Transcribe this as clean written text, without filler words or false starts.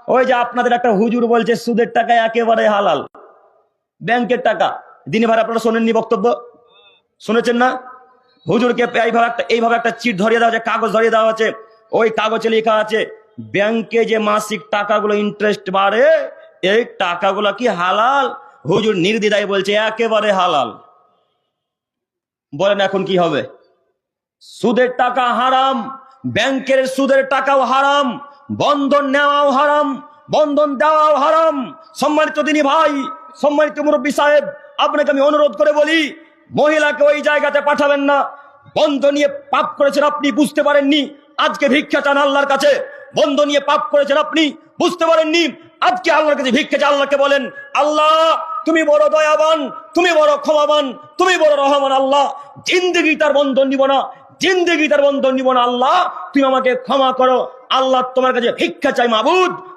ওই যে আপনাদের একটা হুজুর বলছে সুদের টাকা একেবারে হালাল, ব্যাংকের টাকা। দিনে ভাই আপনারা শোনেননি বক্তব্য? শুনেছেন না? হুজুরকে এইভাবে একটা চিট ধরিয়ে দেওয়া আছে, কাগজ ধরিয়ে দেওয়া আছে। ওই কাগজে লেখা আছে ব্যাংকে যে মাসিক টাকাগুলো ইন্টারেস্ট বাড়ে, এই টাকাগুলো কি হালাল? হুজুর নির্দ্বিধায় বলছে একেবারে হালাল। বলেন এখন কি হবে? সুদের টাকা হারাম, ব্যাংকের সুদের টাকাও হারাম, বন্ধন নেওয়াও হারাম, বন্ধন দেওয়াও হারাম। সম্মানিত দিনী ভাই, সম্মানিত মুরব্বী সাহেব, আপনাকে আমি অনুরোধ করে বলি, মহিলাকে ওই জায়গাতে পাঠাবেন না। বন্ধ নিয়ে পাপ করেছেন আপনি, বুঝতে পারেননি, আজকে ভিক্ষা চান আল্লাহর কাছে। বন্ধ নিয়ে পাপ করেছেন আপনি, বুঝতে পারেননি, আজকে আল্লাহর কাছে ভিক্ষা চান। আল্লাহকে বলেন, আল্লাহ তুমি বড় দয়াবান, তুমি বড় ক্ষমাবান, তুমি বড় রহমান। আল্লাহ জিন্দেগি তার বন্ধন নিব না, জিন্দেগি তার বন্ধন নিব না। আল্লাহ তুমি আমাকে ক্ষমা করো। আল্লাহ তোমার কাছে ভিক্ষা চাই মাবুদ।